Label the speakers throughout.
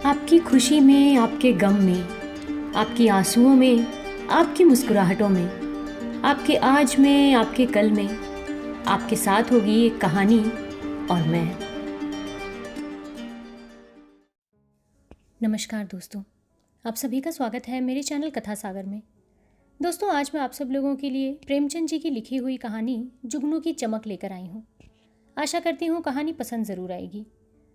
Speaker 1: आपकी खुशी में, आपके गम में, आपकी आंसुओं में, आपकी मुस्कुराहटों में, आपके आज में, आपके कल में, आपके साथ होगी एक कहानी और मैं। नमस्कार दोस्तों, आप सभी का स्वागत है मेरे चैनल कथा सागर में। दोस्तों, आज मैं आप सब लोगों के लिए प्रेमचंद जी की लिखी हुई कहानी जुगनू की चमक लेकर आई हूँ। आशा करती हूँ कहानी पसंद ज़रूर आएगी।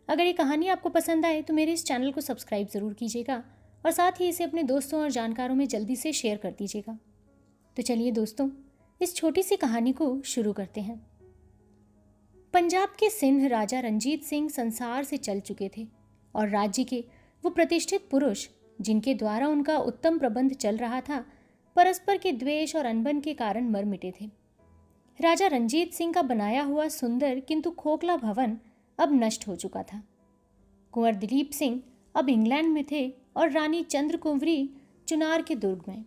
Speaker 1: अगर ये कहानी आपको पसंद आए तो मेरे इस चैनल को सब्सक्राइब ज़रूर कीजिएगा और साथ ही इसे अपने दोस्तों और जानकारों में जल्दी से शेयर कर दीजिएगा। तो चलिए दोस्तों, इस छोटी सी कहानी को शुरू करते हैं। पंजाब के सिंह राजा रंजीत सिंह संसार से चल चुके थे और राज्य के वो प्रतिष्ठित पुरुष जिनके द्वारा उनका उत्तम प्रबंध चल रहा था, परस्पर के द्वेष और अनबन के कारण मर मिटे थे। राजा रंजीत सिंह का बनाया हुआ सुंदर किंतु खोखला भवन अब नष्ट हो चुका था। कुंवर दिलीप सिंह अब इंग्लैंड में थे और रानी चंद्रकुंवरी चुनार के दुर्ग में।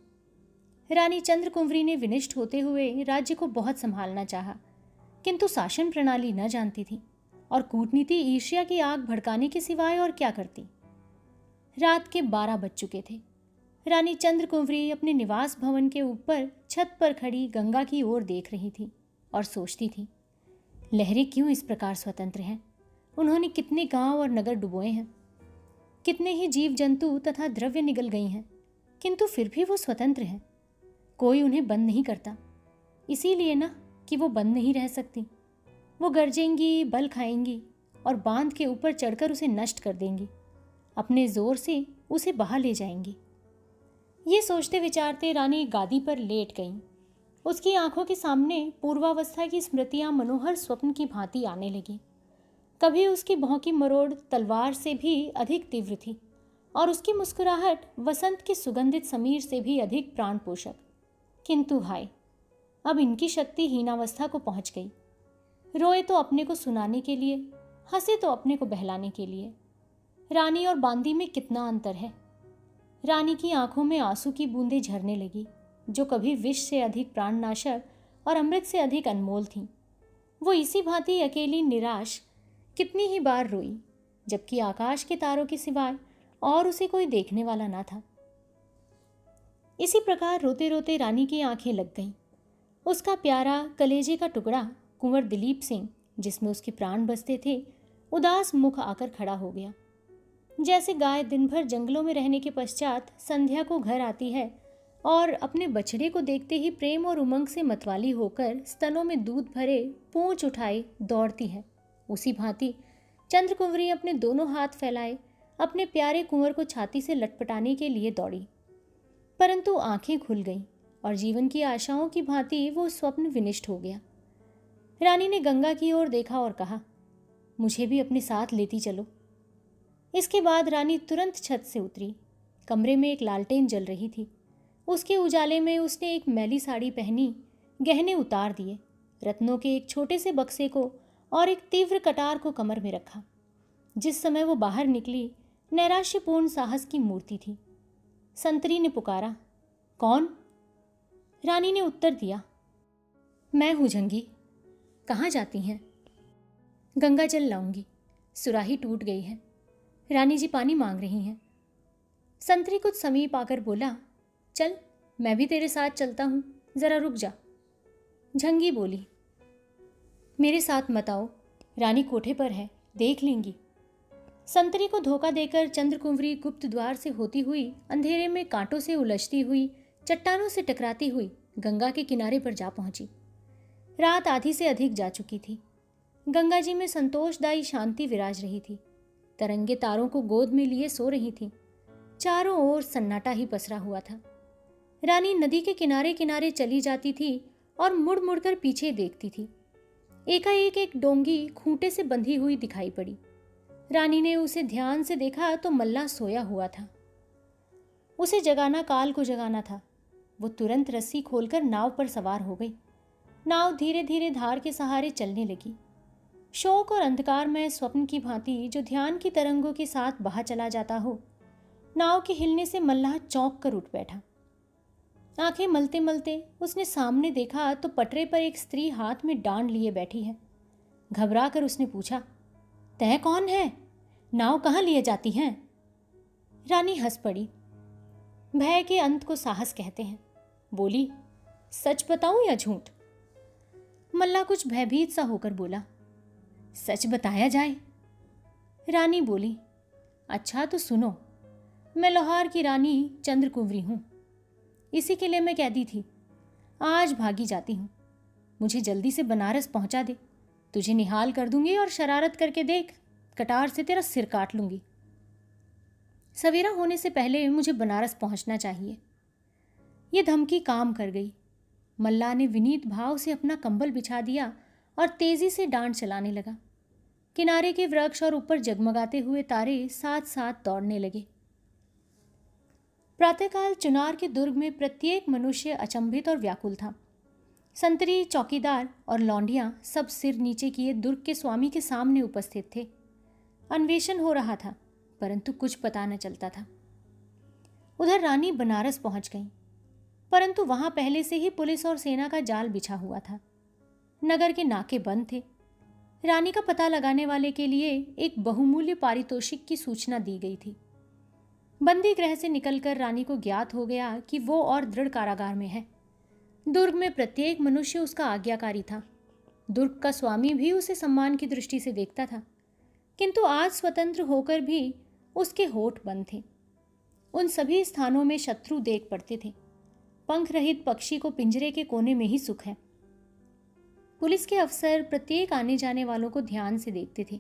Speaker 1: रानी चंद्रकुंवरी ने विनिष्ट होते हुए राज्य को बहुत संभालना चाहा, किंतु शासन प्रणाली न जानती थी और कूटनीति ईर्ष्या की आग भड़काने के सिवाय और क्या करती। रात के 12 बज चुके थे। रानी चंद्रकुंवरी अपने निवास भवन के ऊपर छत पर खड़ी गंगा की ओर देख रही थी और सोचती थी, लहरें क्यों इस प्रकार स्वतंत्र हैं। उन्होंने कितने गांव और नगर डुबोए हैं, कितने ही जीव जंतु तथा द्रव्य निगल गई हैं, किंतु फिर भी वो स्वतंत्र हैं। कोई उन्हें बंद नहीं करता, इसीलिए ना कि वो बंद नहीं रह सकती। वो गरजेंगी, बल खाएंगी और बांध के ऊपर चढ़कर उसे नष्ट कर देंगी, अपने जोर से उसे बहा ले जाएंगी। ये सोचते विचारते रानी गादी पर लेट गईं। उसकी आंखों के सामने पूर्वावस्था की स्मृतियां मनोहर स्वप्न की भांति आने लगी। कभी उसकी भौंकी मरोड़ तलवार से भी अधिक तीव्र थी और उसकी मुस्कुराहट वसंत के सुगंधित समीर से भी अधिक प्राण पोषक। किंतु हाय, अब इनकी शक्ति हीनावस्था को पहुंच गई। रोए तो अपने को सुनाने के लिए, हंसे तो अपने को बहलाने के लिए। रानी और बांदी में कितना अंतर है। रानी की आंखों में आंसू की बूंदें झरने लगी, जो कभी विष से अधिक प्राणनाशक और अमृत से अधिक अनमोल थीं। वो इसी भांति अकेली निराश कितनी ही बार रोई, जबकि आकाश के तारों के सिवाय और उसे कोई देखने वाला ना था। इसी प्रकार रोते रोते रानी की आंखें लग गईं। उसका प्यारा कलेजे का टुकड़ा कुंवर दिलीप सिंह, जिसमें उसके प्राण बसते थे, उदास मुख आकर खड़ा हो गया। जैसे गाय दिन भर जंगलों में रहने के पश्चात संध्या को घर आती है और अपने बछड़े को देखते ही प्रेम और उमंग से मतवाली होकर स्तनों में दूध भरे पूंछ उठाए दौड़ती है, उसी भांति चंद्रकुंवरी अपने दोनों हाथ फैलाए अपने प्यारे कुंवर को छाती से लटपटाने के लिए दौड़ी। परंतु आंखें खुल गईं और जीवन की आशाओं की भांति वो स्वप्न विनिष्ट हो गया। रानी ने गंगा की ओर देखा और कहा, मुझे भी अपने साथ लेती चलो। इसके बाद रानी तुरंत छत से उतरी। कमरे में एक लालटेन जल रही थी। उसके उजाले में उसने एक मैली साड़ी पहनी, गहने उतार दिए, रत्नों के एक छोटे से बक्से को और एक तीव्र कटार को कमर में रखा। जिस समय वो बाहर निकली, नैराश्यपूर्ण साहस की मूर्ति थी। संतरी ने पुकारा, कौन? रानी ने उत्तर दिया, मैं हूँ झंगी। कहाँ जाती हैं? गंगा जल लाऊंगी, सुराही टूट गई है। रानी जी पानी मांग रही हैं। संतरी कुछ समीप आकर बोला, चल मैं भी तेरे साथ चलता हूँ, जरा रुक जा। झंगी बोली, मेरे साथ मत आओ, रानी कोठे पर है, देख लेंगी। संतरी को धोखा देकर चंद्रकुंवरी गुप्त द्वार से होती हुई, अंधेरे में कांटों से उलझती हुई, चट्टानों से टकराती हुई गंगा के किनारे पर जा पहुंची। रात आधी से अधिक जा चुकी थी। गंगा जी में संतोषदायी शांति विराज रही थी। तरंगे तारों को गोद में लिए सो रही थीं। चारों ओर सन्नाटा ही पसरा हुआ था। रानी नदी के किनारे किनारे चली जाती थी और मुड़ मुड़कर पीछे देखती थी। एकाएक एक डोंगी खूंटे से बंधी हुई दिखाई पड़ी। रानी ने उसे ध्यान से देखा तो मल्लाह सोया हुआ था। उसे जगाना काल को जगाना था। वो तुरंत रस्सी खोलकर नाव पर सवार हो गई। नाव धीरे धीरे धार के सहारे चलने लगी। शोक और अंधकार में स्वप्न की भांति जो ध्यान की तरंगों के साथ बहा चला जाता हो। नाव के हिलने से मल्लाह चौंक कर उठ बैठा। आंखें मलते मलते उसने सामने देखा तो पटरे पर एक स्त्री हाथ में डांड लिए बैठी है। घबरा कर उसने पूछा, तय कौन है? नाव कहाँ लिए जाती हैं? रानी हंस पड़ी। भय के अंत को साहस कहते हैं। बोली, सच बताऊं या झूठ? मल्ला कुछ भयभीत सा होकर बोला, सच बताया जाए। रानी बोली, अच्छा तो सुनो, मैं लाहौर की रानी चंद्रकुंवरी हूं। इसी के लिए मैं कैदी थी। आज भागी जाती हूं। मुझे जल्दी से बनारस पहुंचा दे। तुझे निहाल कर दूंगी और शरारत करके देख, कटार से तेरा सिर काट लूंगी। सवेरा होने से पहले मुझे बनारस पहुंचना चाहिए। ये धमकी काम कर गई। मल्ला ने विनीत भाव से अपना कंबल बिछा दिया और तेजी से डांड चलाने लगा। किनारे के वृक्ष और ऊपर जगमगाते हुए तारे साथ साथ दौड़ने लगे। प्रातःकाल चुनार के दुर्ग में प्रत्येक मनुष्य अचंभित और व्याकुल था। संतरी, चौकीदार और लौंडियां सब सिर नीचे किए दुर्ग के स्वामी के सामने उपस्थित थे। अन्वेषण हो रहा था, परंतु कुछ पता न चलता था। उधर रानी बनारस पहुंच गई, परंतु वहां पहले से ही पुलिस और सेना का जाल बिछा हुआ था। नगर के नाके बंद थे। रानी का पता लगाने वाले के लिए एक बहुमूल्य पारितोषिक की सूचना दी गई थी। बंदी गृह से निकलकर रानी को ज्ञात हो गया कि वो और दृढ़ कारागार में है। दुर्ग में प्रत्येक मनुष्य उसका आज्ञाकारी था। दुर्ग का स्वामी भी उसे सम्मान की दृष्टि से देखता था, किंतु आज स्वतंत्र होकर भी उसके होठ बंद थे। उन सभी स्थानों में शत्रु देख पड़ते थे। पंख रहित पक्षी को पिंजरे के कोने में ही सुख है। पुलिस के अफसर प्रत्येक आने जाने वालों को ध्यान से देखते थे,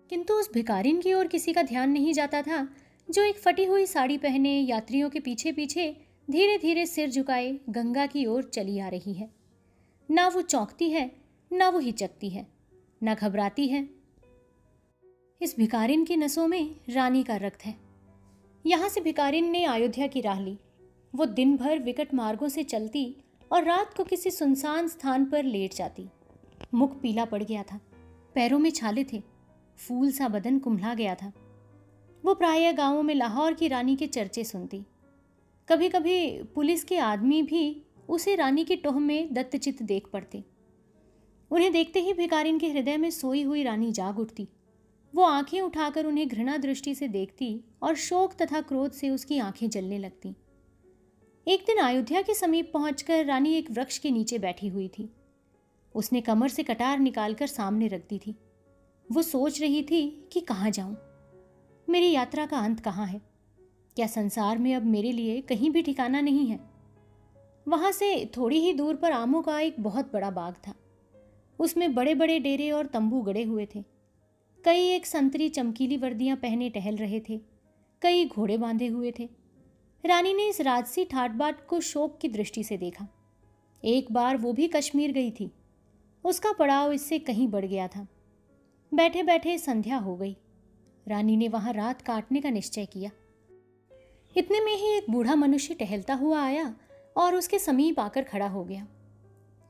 Speaker 1: किंतु उस भिखारिन की ओर किसी का ध्यान नहीं जाता था जो एक फटी हुई साड़ी पहने यात्रियों के पीछे पीछे धीरे धीरे सिर झुकाए गंगा की ओर चली आ रही है। ना वो चौंकती है, ना वो हिचकती है, ना घबराती है। इस भिखारिन की नसों में रानी का रक्त है। यहाँ से भिखारिन ने अयोध्या की राह ली। वो दिन भर विकट मार्गों से चलती और रात को किसी सुनसान स्थान पर लेट जाती। मुख पीला पड़ गया था, पैरों में छाले थे, फूल सा बदन कुम्हला गया था। वो प्रायः गांवों में लाहौर की रानी के चर्चे सुनती। कभी कभी पुलिस के आदमी भी उसे रानी की टोह में दत्तचित्त देख पड़ते। उन्हें देखते ही भिखारिन के हृदय में सोई हुई रानी जाग उठती। वो आंखें उठाकर उन्हें घृणा दृष्टि से देखती और शोक तथा क्रोध से उसकी आंखें जलने लगती। एक दिन अयोध्या के समीप पहुंचकर रानी एक वृक्ष के नीचे बैठी हुई थी। उसने कमर से कटार निकालकर सामने रख दी थी। वो सोच रही थी कि कहाँ जाऊं, मेरी यात्रा का अंत कहाँ है? क्या संसार में अब मेरे लिए कहीं भी ठिकाना नहीं है? वहां से थोड़ी ही दूर पर आमों का एक बहुत बड़ा बाग था। उसमें बड़े बड़े डेरे और तंबू गड़े हुए थे। कई एक संतरी चमकीली वर्दियां पहने टहल रहे थे, कई घोड़े बांधे हुए थे। रानी ने इस राजसी ठाट बाट को शोक की दृष्टि से देखा। एक बार वो भी कश्मीर गई थी। उसका पड़ाव इससे कहीं बढ़ गया था। बैठे बैठे संध्या हो गई। रानी ने वहां रात काटने का निश्चय किया। इतने में ही एक बूढ़ा मनुष्य टहलता हुआ आया और उसके समीप आकर खड़ा हो गया।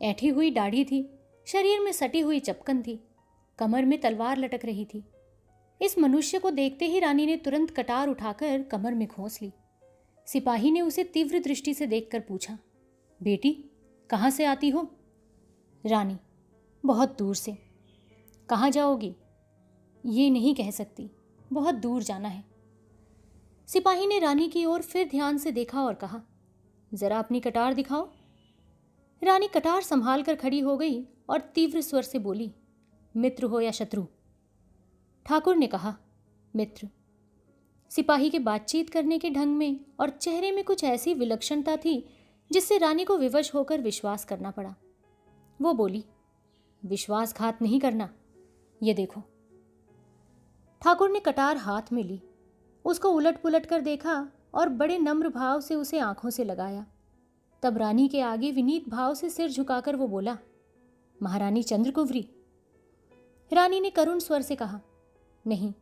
Speaker 1: ऐठी हुई दाढ़ी थी, शरीर में सटी हुई चपकन थी, कमर में तलवार लटक रही थी। इस मनुष्य को देखते ही रानी ने तुरंत कटार उठाकर कमर में खोस ली। सिपाही ने उसे तीव्र दृष्टि से देखकर पूछा, बेटी कहाँ से आती हो? रानी, बहुत दूर से। कहाँ जाओगी? ये नहीं कह सकती, बहुत दूर जाना है। सिपाही ने रानी की ओर फिर ध्यान से देखा और कहा, जरा अपनी कटार दिखाओ। रानी कटार संभाल कर खड़ी हो गई और तीव्र स्वर से बोली, मित्र हो या शत्रु? ठाकुर ने कहा, मित्र। सिपाही के बातचीत करने के ढंग में और चेहरे में कुछ ऐसी विलक्षणता थी जिससे रानी को विवश होकर विश्वास करना पड़ा। वो बोली, विश्वासघात नहीं करना, ये देखो। ठाकुर ने कटार हाथ में ली, उसको उलट पुलट कर देखा और बड़े नम्र भाव से उसे आंखों से लगाया। तब रानी के आगे विनीत भाव से सिर झुकाकर वो बोला, महारानी चंद्रकुंवरी। रानी ने करुण स्वर से कहा, नहीं,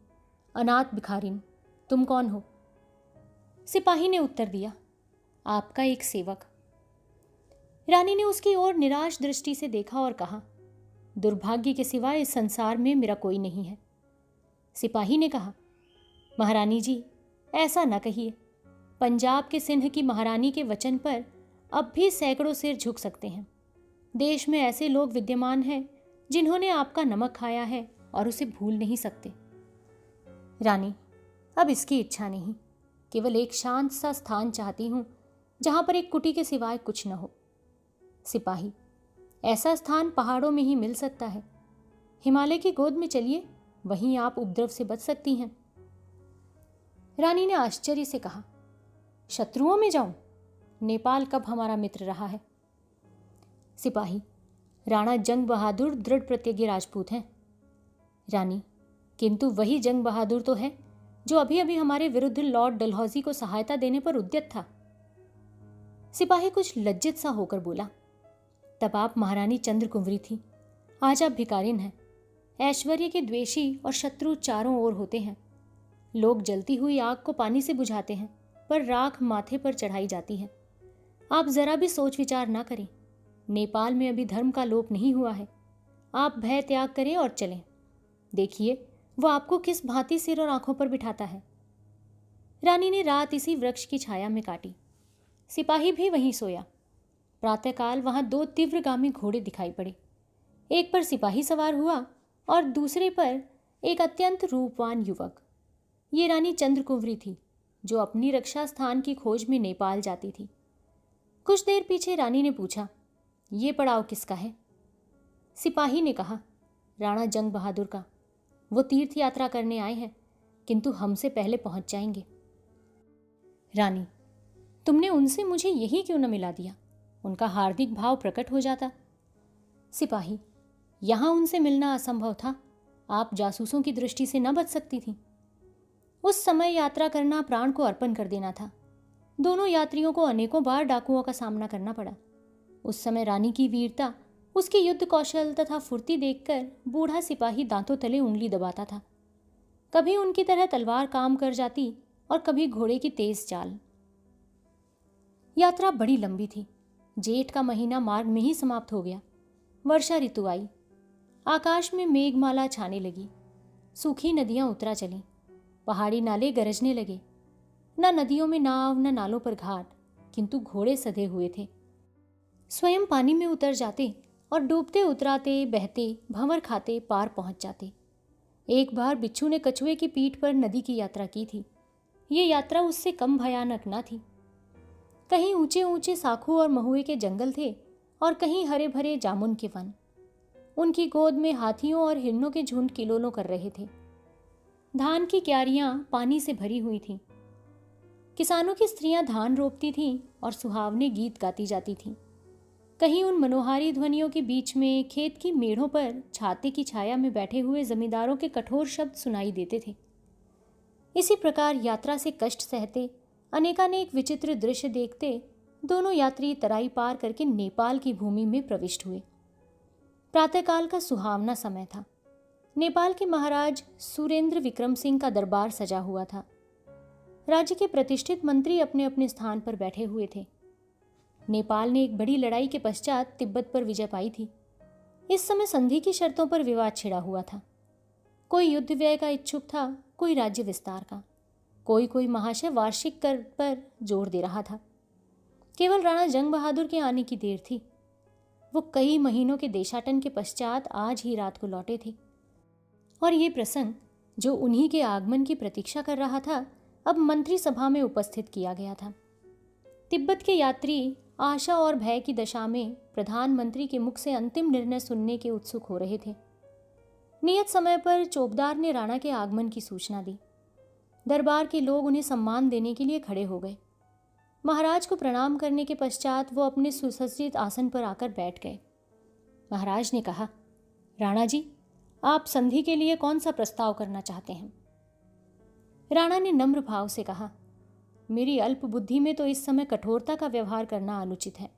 Speaker 1: अनाथ भिखारिन। तुम कौन हो? सिपाही ने उत्तर दिया, आपका एक सेवक। रानी ने उसकी ओर निराश दृष्टि से देखा और कहा, दुर्भाग्य के सिवाय इस संसार में मेरा कोई नहीं है। सिपाही ने कहा, महारानी जी, ऐसा न कहिए। पंजाब के सिंह की महारानी के वचन पर अब भी सैकड़ों सिर झुक सकते हैं। देश में ऐसे लोग विद्यमान हैं जिन्होंने आपका नमक खाया है और उसे भूल नहीं सकते। रानी, अब इसकी इच्छा नहीं। केवल एक शांत सा स्थान चाहती हूँ जहाँ पर एक कुटी के सिवाय कुछ न हो। सिपाही, ऐसा स्थान पहाड़ों में ही मिल सकता है। हिमालय की गोद में चलिए, वहीं आप उपद्रव से बच सकती हैं। रानी ने आश्चर्य से कहा, शत्रुओं में जाऊं? नेपाल कब हमारा मित्र रहा है? सिपाही, राणा जंग बहादुर दृढ़ प्रतिज्ञ राजपूत हैं। रानी, किंतु वही जंग बहादुर तो है जो अभी अभी हमारे विरुद्ध लॉर्ड डलहौजी को सहायता देने पर उद्यत था। सिपाही कुछ लज्जित सा होकर बोला, तब आप महारानी चंद्र कुंवरी थी, आज आप भिकारिन हैं। ऐश्वर्य के द्वेषी और शत्रु चारों ओर होते हैं। लोग जलती हुई आग को पानी से बुझाते हैं, पर राख माथे पर चढ़ाई जाती है। आप जरा भी सोच विचार ना करें। नेपाल में अभी धर्म का लोप नहीं हुआ है। आप भय त्याग करें और चलें। देखिए वो आपको किस भांति सिर और आंखों पर बिठाता है। रानी ने रात इसी वृक्ष की छाया में काटी। सिपाही भी वहीं सोया। प्रातःकाल वहां 2 तीव्रगामी घोड़े दिखाई पड़े। एक पर सिपाही सवार हुआ और दूसरे पर एक अत्यंत रूपवान युवक। ये रानी चंद्र कुंवरी थी, जो अपनी रक्षा स्थान की खोज में नेपाल जाती थी। कुछ देर पीछे रानी ने पूछा, ये पड़ाव किसका है? सिपाही ने कहा, राणा जंग बहादुर का। वो तीर्थ यात्रा करने आए हैं, किंतु हमसे पहले पहुंच जाएंगे। रानी, तुमने उनसे मुझे यही क्यों न मिला दिया? उनका हार्दिक भाव प्रकट हो जाता। सिपाही, यहां उनसे मिलना असंभव था। आप जासूसों की दृष्टि से न बच सकती थी। उस समय यात्रा करना प्राण को अर्पण कर देना था। दोनों यात्रियों को अनेकों बार डाकुओं का सामना करना पड़ा। उस समय रानी की वीरता, उसके युद्ध कौशल तथा फुर्ती देखकर बूढ़ा सिपाही दांतों तले उंगली दबाता था। कभी उनकी तरह तलवार काम कर जाती और कभी घोड़े की तेज चाल। यात्रा बड़ी लंबी थी। जेठ का महीना मार्ग में ही समाप्त हो गया। वर्षा ऋतु आई। आकाश में मेघमाला छाने लगी। सूखी नदियां उतरा चलीं। पहाड़ी नाले गरजने लगे। न नदियों में नाव, न नालों पर घाट, किंतु घोड़े सधे हुए थे। स्वयं पानी में उतर जाते और डूबते उतराते, बहते, भंवर खाते पार पहुंच जाते। एक बार बिच्छू ने कछुए की पीठ पर नदी की यात्रा की थी। ये यात्रा उससे कम भयानक न थी। कहीं ऊंचे ऊंचे साखू और महुए के जंगल थे और कहीं हरे भरे जामुन के वन। उनकी गोद में हाथियों और हिरणों के झुंड किलोलों कर रहे थे। धान की क्यारियां पानी से भरी हुई थीं। किसानों की स्त्रियां धान रोपती थीं और सुहावने गीत गाती जाती थीं। कहीं उन मनोहारी ध्वनियों के बीच में खेत की मेढ़ों पर छाते की छाया में बैठे हुए जमींदारों के कठोर शब्द सुनाई देते थे। इसी प्रकार यात्रा से कष्ट सहते, अनेकानेक विचित्र दृश्य देखते दोनों यात्री तराई पार करके नेपाल की भूमि में प्रविष्ट हुए। प्रातःकाल का सुहावना समय था। नेपाल के महाराज सुरेंद्र विक्रम सिंह का दरबार सजा हुआ था। राज्य के प्रतिष्ठित मंत्री अपने अपने स्थान पर बैठे हुए थे। नेपाल ने एक बड़ी लड़ाई के पश्चात तिब्बत पर विजय पाई थी। इस समय संधि की शर्तों पर विवाद छिड़ा हुआ था। कोई युद्ध व्यय का इच्छुक था, कोई राज्य विस्तार का, कोई महाशय वार्षिक कर पर जोर दे रहा था। केवल राणा जंग बहादुर के आने की देर थी। वो कई महीनों के देशाटन के पश्चात आज ही रात को लौटे थे और ये प्रसंग, जो उन्हीं के आगमन की प्रतीक्षा कर रहा था, अब मंत्री सभा में उपस्थित किया गया था। तिब्बत के यात्री आशा और भय की दशा में प्रधानमंत्री के मुख से अंतिम निर्णय सुनने के उत्सुक हो रहे थे। नियत समय पर चौबदार ने राणा के आगमन की सूचना दी। दरबार के लोग उन्हें सम्मान देने के लिए खड़े हो गए। महाराज को प्रणाम करने के पश्चात वो अपने सुसज्जित आसन पर आकर बैठ गए। महाराज ने कहा, राणा जी, आप संधि के लिए कौन सा प्रस्ताव करना चाहते हैं? राणा ने नम्र भाव से कहा, मेरी अल्प बुद्धि में तो इस समय कठोरता का व्यवहार करना अनुचित है।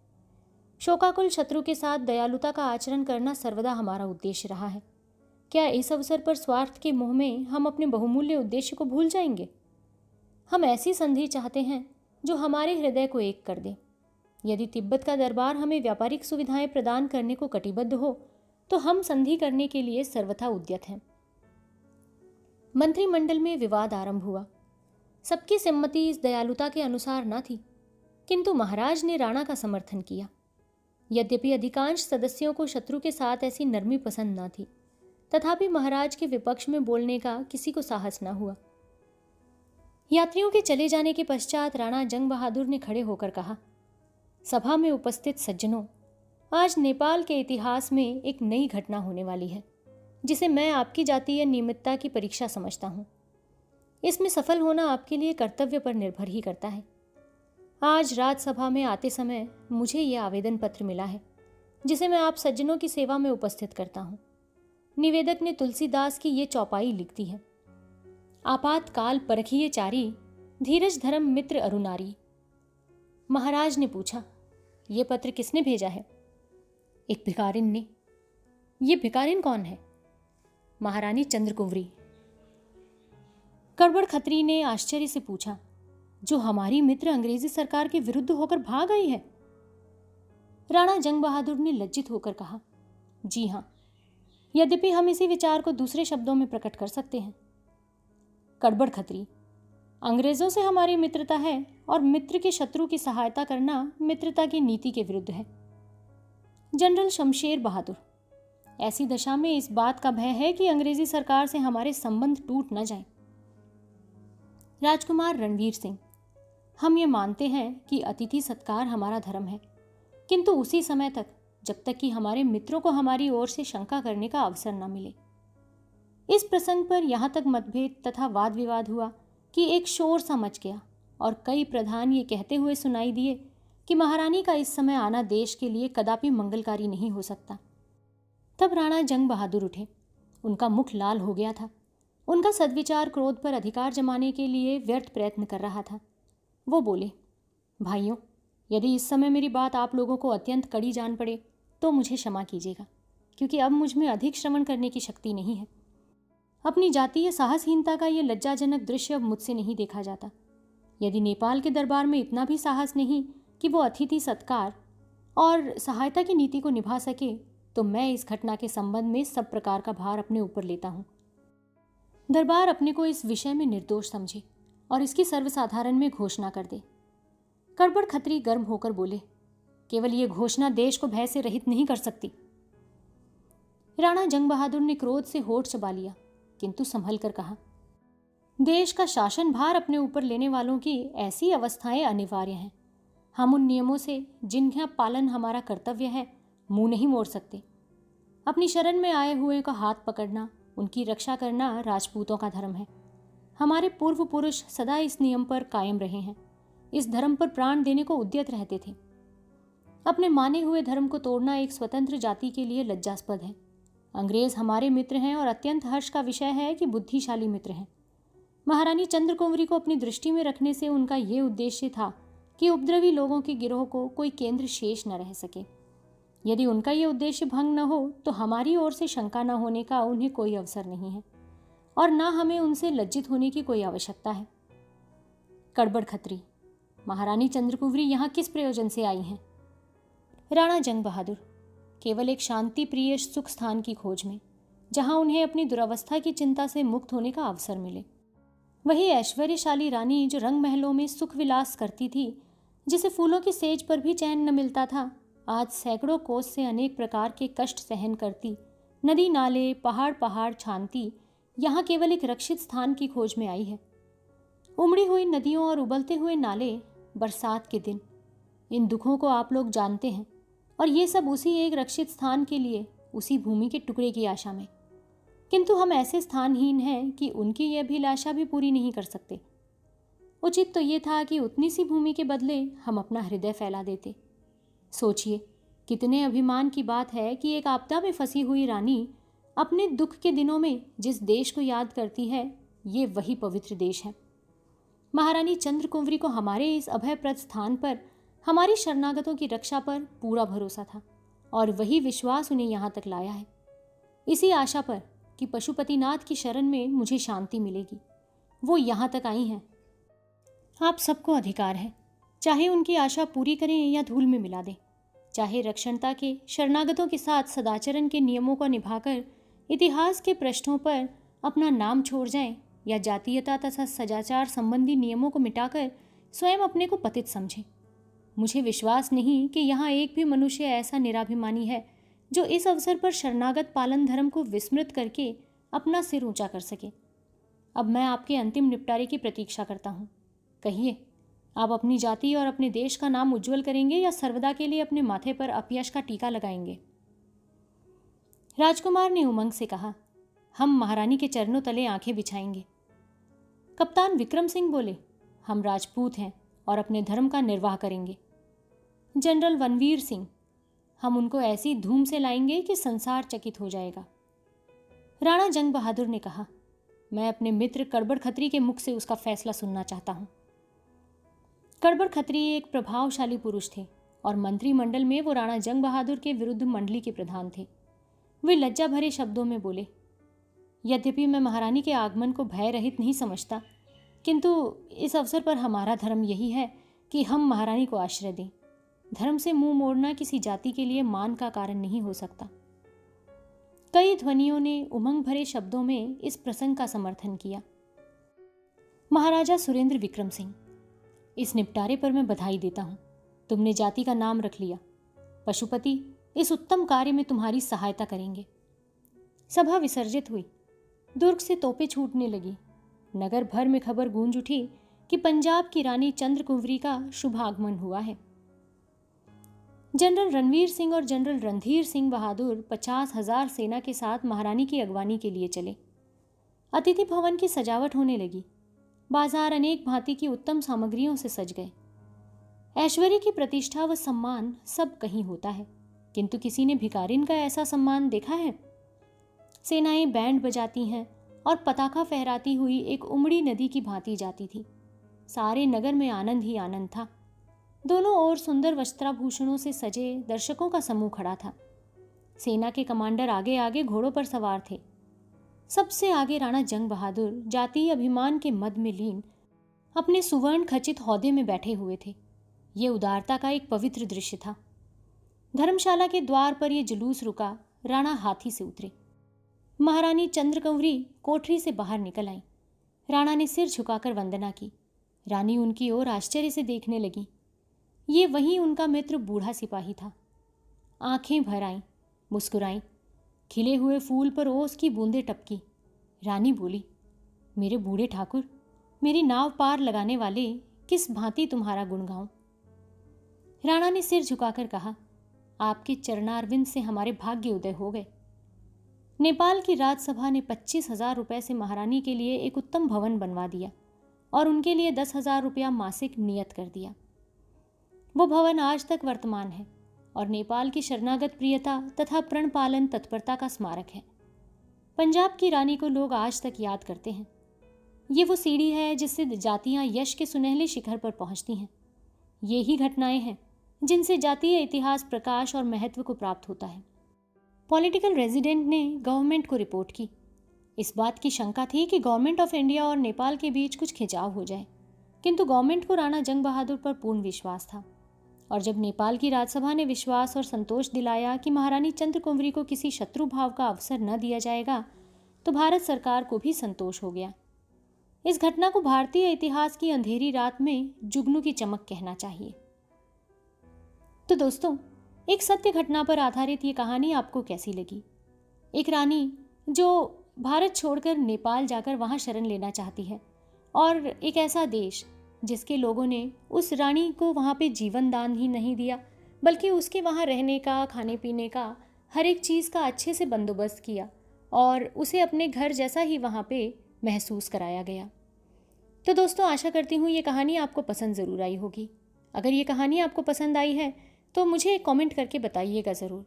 Speaker 1: शोकाकुल शत्रु के साथ दयालुता का आचरण करना सर्वदा हमारा उद्देश्य रहा है। क्या इस अवसर पर स्वार्थ के मोह में हम अपने बहुमूल्य उद्देश्य को भूल जाएंगे? हम ऐसी संधि चाहते हैं जो हमारे हृदय को एक कर दे। यदि तिब्बत का दरबार हमें व्यापारिक सुविधाएं प्रदान करने को कटिबद्ध हो तो हम संधि करने के लिए सर्वथा उद्यत हैं। मंत्रिमंडल में विवाद आरंभ हुआ। सबकी सम्मति इस दयालुता के अनुसार न थी, किंतु महाराज ने राणा का समर्थन किया। यद्यपि अधिकांश सदस्यों को शत्रु के साथ ऐसी नरमी पसंद न थी, तथापि महाराज के विपक्ष में बोलने का किसी को साहस न हुआ। यात्रियों के चले जाने के पश्चात राणा जंग बहादुर ने खड़े होकर कहा, सभा में उपस्थित सज्जनों, आज नेपाल के इतिहास में एक नई घटना होने वाली है जिसे मैं आपकी जातीय नियमितता की परीक्षा समझता हूँ। इसमें सफल होना आपके लिए कर्तव्य पर निर्भर ही करता है। आज राज्यसभा में आते समय मुझे यह आवेदन पत्र मिला है जिसे मैं आप सज्जनों की सेवा में उपस्थित करता हूँ। निवेदक ने तुलसीदास की ये चौपाई लिख दी है, आपातकाल परखिए चारी, धीरज धर्म मित्र अरुनारी। महाराज ने पूछा, ये पत्र किसने भेजा है? एक भिखारिन ने। ये भिखारिन कौन है? महारानी चंद्रकुंवरी। कड़बड़ खत्री ने आश्चर्य से पूछा, जो हमारी मित्र अंग्रेजी सरकार के विरुद्ध होकर भाग आई है? राणा जंग बहादुर ने लज्जित होकर कहा, जी हां, यद्यपि हम इसी विचार को दूसरे शब्दों में प्रकट कर सकते हैं। कड़बड़ खत्री, अंग्रेजों से हमारी मित्रता है और मित्र के शत्रु की सहायता करना मित्रता की नीति के विरुद्ध है। जनरल शमशेर बहादुर, ऐसी दशा में इस बात का भय है कि अंग्रेजी सरकार से हमारे संबंध टूट न जाएं। राजकुमार रणवीर सिंह, हम ये मानते हैं कि अतिथि सत्कार हमारा धर्म है, किंतु उसी समय तक जब तक कि हमारे मित्रों को हमारी ओर से शंका करने का अवसर न मिले। इस प्रसंग पर यहाँ तक मतभेद तथा वाद विवाद हुआ कि एक शोर सा मच गया और कई प्रधान ये कहते हुए सुनाई दिए कि महारानी का इस समय आना देश के लिए कदापि मंगलकारी नहीं हो सकता। तब राणा जंग बहादुर उठे। उनका मुख लाल हो गया था। उनका सद्विचार क्रोध पर अधिकार जमाने के लिए व्यर्थ प्रयत्न कर रहा था। वो बोले, भाइयों, यदि इस समय मेरी बात आप लोगों को अत्यंत कड़ी जान पड़े तो मुझे क्षमा कीजिएगा, क्योंकि अब मुझ में अधिक श्रवण करने की शक्ति नहीं है। अपनी जातीय साहसहीनता का ये लज्जाजनक दृश्य अब मुझसे नहीं देखा जाता। यदि नेपाल के दरबार में इतना भी साहस नहीं कि वो अतिथि सत्कार और सहायता की नीति को निभा सके, तो मैं इस घटना के संबंध में सब प्रकार का भार अपने ऊपर लेता हूँ। दरबार अपने को इस विषय में निर्दोष समझे और इसकी सर्वसाधारण में घोषणा कर दे। कड़बड़ खत्री गर्म होकर बोले, केवल ये घोषणा देश को भय से रहित नहीं कर सकती। राणा जंग बहादुर ने क्रोध से होठ चबा लिया, किंतु संभल कर कहा, देश का शासन भार अपने ऊपर लेने वालों की ऐसी अवस्थाएं अनिवार्य हैं। हम उन नियमों से जिनका पालन हमारा कर्तव्य है मुंह नहीं मोड़ सकते। अपनी शरण में आए हुए का हाथ पकड़ना, उनकी रक्षा करना राजपूतों का धर्म है। हमारे पूर्व पुरुष सदा इस नियम पर कायम रहे हैं, इस धर्म पर प्राण देने को उद्यत रहते थे। अपने माने हुए धर्म को तोड़ना एक स्वतंत्र जाति के लिए लज्जास्पद है। अंग्रेज हमारे मित्र हैं और अत्यंत हर्ष का विषय है कि बुद्धिशाली मित्र हैं। महारानी चंद्रकुंवरी को अपनी दृष्टि में रखने से उनका ये उद्देश्य था कि उपद्रवी लोगों के गिरोह को कोई केंद्र शेष न रह सके। यदि उनका ये उद्देश्य भंग न हो तो हमारी ओर से शंका न होने का उन्हें कोई अवसर नहीं है और न हमें उनसे लज्जित होने की कोई आवश्यकता है। कड़बड़ खत्री, महारानी चंद्रकुंवरी यहाँ किस प्रयोजन से आई हैं? राणा जंग बहादुर, केवल एक शांति प्रिय सुख स्थान की खोज में, जहां उन्हें अपनी दुरावस्था की चिंता से मुक्त होने का अवसर मिले। वही ऐश्वर्यशाली रानी जो रंग महलों में सुख विलास करती थी, जिसे फूलों की सेज पर भी चैन न मिलता था, आज सैकड़ों कोस से अनेक प्रकार के कष्ट सहन करती, नदी नाले पहाड़ पहाड़ छानती, यहाँ केवल एक रक्षित स्थान की खोज में आई है। उमड़ी हुई नदियों और उबलते हुए नाले, बरसात के दिन, इन दुखों को आप लोग जानते हैं, और ये सब उसी एक रक्षित स्थान के लिए, उसी भूमि के टुकड़े की आशा में। किंतु हम ऐसे स्थानहीन हैं कि उनकी यह अभिलाषा भी पूरी नहीं कर सकते। उचित तो ये था कि उतनी सी भूमि के बदले हम अपना हृदय फैला देते। सोचिए, कितने अभिमान की बात है कि एक आपदा में फंसी हुई रानी अपने दुख के दिनों में जिस देश को याद करती है, ये वही पवित्र देश है। महारानी चंद्रकुंवरी को हमारे इस अभयप्रद स्थान पर, हमारी शरणागतों की रक्षा पर पूरा भरोसा था और वही विश्वास उन्हें यहाँ तक लाया है, इसी आशा पर कि पशुपतिनाथ की शरण में मुझे शांति मिलेगी। वो यहाँ तक आई हैं। आप सबको अधिकार है, चाहे उनकी आशा पूरी करें या धूल में मिला दें, चाहे रक्षणता के शरणागतों के साथ सदाचरण के नियमों को निभाकर इतिहास के पृष्ठों पर अपना नाम छोड़ जाएं, या जातीयता तथा सदाचार संबंधी नियमों को मिटाकर स्वयं अपने को पतित समझें। मुझे विश्वास नहीं कि यहाँ एक भी मनुष्य ऐसा निराभिमानी है जो इस अवसर पर शरणागत पालन धर्म को विस्मृत करके अपना सिर ऊंचा कर सके। अब मैं आपके अंतिम निपटारे की प्रतीक्षा करता हूँ। कहिए, आप अपनी जाति और अपने देश का नाम उज्जवल करेंगे या सर्वदा के लिए अपने माथे पर अपयश का टीका लगाएंगे? राजकुमार ने उमंग से कहा, हम महारानी के चरणों तले आंखें बिछाएंगे। कप्तान विक्रम सिंह बोले, हम राजपूत हैं और अपने धर्म का निर्वाह करेंगे। जनरल रणवीर सिंह, हम उनको ऐसी धूम से लाएंगे कि संसार चकित हो जाएगा। राणा जंग बहादुर ने कहा, मैं अपने मित्र कड़बड़ खत्री के मुख से उसका फैसला सुनना चाहता हूं। कड़बड़ खत्री एक प्रभावशाली पुरुष थे और मंत्रिमंडल में वो राणा जंग बहादुर के विरुद्ध मंडली के प्रधान थे। वे लज्जा भरे शब्दों में बोले, यद्यपि मैं महारानी के आगमन को भय रहित नहीं समझता, किंतु इस अवसर पर हमारा धर्म यही है कि हम महारानी को आश्रय दें। धर्म से मुंह मोड़ना किसी जाति के लिए मान का कारण नहीं हो सकता। कई ध्वनियों ने उमंग भरे शब्दों में इस प्रसंग का समर्थन किया। महाराजा सुरेंद्र विक्रम सिंह, इस निपटारे पर मैं बधाई देता हूं। तुमने जाति का नाम रख लिया। पशुपति इस उत्तम कार्य में तुम्हारी सहायता करेंगे। सभा विसर्जित हुई। दुर्ग से तोपें छूटने लगी। नगर भर में खबर गूंज उठी कि पंजाब की रानी चंद्रकुंवरी का शुभ आगमन हुआ है। जनरल रणवीर सिंह और जनरल रणधीर सिंह बहादुर 50,000 सेना के साथ महारानी की अगवानी के लिए चले। अतिथि भवन की सजावट होने लगी। बाजार अनेक भांति की उत्तम सामग्रियों से सज गए। ऐश्वर्य की प्रतिष्ठा व सम्मान सब कहीं होता है, किंतु किसी ने भिखारिन का ऐसा सम्मान देखा है? सेनाएं बैंड बजाती हैं और पताका फहराती हुई एक उमड़ी नदी की भांति जाती थी। सारे नगर में आनंद ही आनंद था। दोनों ओर सुंदर वस्त्राभूषणों से सजे दर्शकों का समूह खड़ा था। सेना के कमांडर आगे आगे घोड़ों पर सवार थे। सबसे आगे राणा जंग बहादुर जातीय अभिमान के मद में लीन अपने सुवर्ण खचित हौदे में बैठे हुए थे। ये उदारता का एक पवित्र दृश्य था। धर्मशाला के द्वार पर यह जुलूस रुका। राणा हाथी से उतरे। महारानी चंद्रकुंवरी कोठरी से बाहर निकल आई। राणा ने सिर झुकाकर वंदना की। रानी उनकी ओर आश्चर्य से देखने लगी। ये वही उनका मित्र बूढ़ा सिपाही था। आंखें भर आईं, मुस्कुराईं। खिले हुए फूल पर ओस की बूंदें टपकी। रानी बोली, मेरे बूढ़े ठाकुर, मेरी नाव पार लगाने वाले, किस भांति तुम्हारा गुण गाऊं? राणा ने सिर झुकाकर कहा, आपके चरणारविंद से हमारे भाग्य उदय हो गए। नेपाल की राजसभा ने 25,000 रुपये से महारानी के लिए एक उत्तम भवन बनवा दिया और उनके लिए 10,000 रुपया मासिक नियत कर दिया। वो भवन आज तक वर्तमान है और नेपाल की शरणागत प्रियता तथा प्रणपालन तत्परता का स्मारक है। पंजाब की रानी को लोग आज तक याद करते हैं। ये वो सीढ़ी है जिससे जातियां यश के सुनहले शिखर पर पहुंचती हैं। ये ही घटनाएं हैं जिनसे जातीय इतिहास प्रकाश और महत्व को प्राप्त होता है। पॉलिटिकल रेजिडेंट ने गवर्नमेंट को रिपोर्ट की। इस बात की शंका थी कि गवर्नमेंट ऑफ इंडिया और नेपाल के बीच कुछ खिंचाव हो जाए, किंतु गवर्नमेंट को राणा जंग बहादुर पर पूर्ण विश्वास था। और जब नेपाल की राजसभा ने विश्वास और संतोष दिलाया कि महारानी चंद्रकुंवरी को किसी शत्रु भाव का अवसर न दिया जाएगा, तो भारत सरकार को भी संतोष हो गया। इस घटना को भारतीय इतिहास की अंधेरी रात में जुगनू की चमक कहना चाहिए। तो दोस्तों, एक सत्य घटना पर आधारित ये कहानी आपको कैसी लगी? एक रानी जो भारत छोड़कर नेपाल जाकर वहाँ शरण लेना चाहती है, और एक ऐसा देश जिसके लोगों ने उस रानी को वहाँ पे जीवन दान ही नहीं दिया, बल्कि उसके वहाँ रहने का, खाने पीने का, हर एक चीज़ का अच्छे से बंदोबस्त किया और उसे अपने घर जैसा ही वहाँ पे महसूस कराया गया। तो दोस्तों, आशा करती हूँ ये कहानी आपको पसंद ज़रूर आई होगी। अगर ये कहानी आपको पसंद आई है तो मुझे एक कमेंट करके बताइएगा ज़रूर।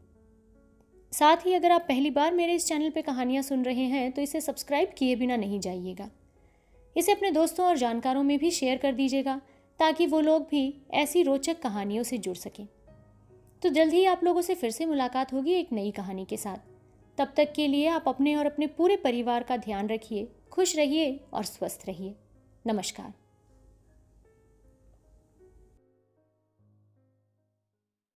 Speaker 1: साथ ही अगर आप पहली बार मेरे इस चैनल पे कहानियाँ सुन रहे हैं तो इसे सब्सक्राइब किए बिना नहीं जाइएगा। इसे अपने दोस्तों और जानकारों में भी शेयर कर दीजिएगा ताकि वो लोग भी ऐसी रोचक कहानियों से जुड़ सकें। तो जल्द ही आप लोगों से फिर से मुलाकात होगी एक नई कहानी के साथ। तब तक के लिए आप अपने और अपने पूरे परिवार का ध्यान रखिए, खुश रहिए और स्वस्थ रहिए। नमस्कार।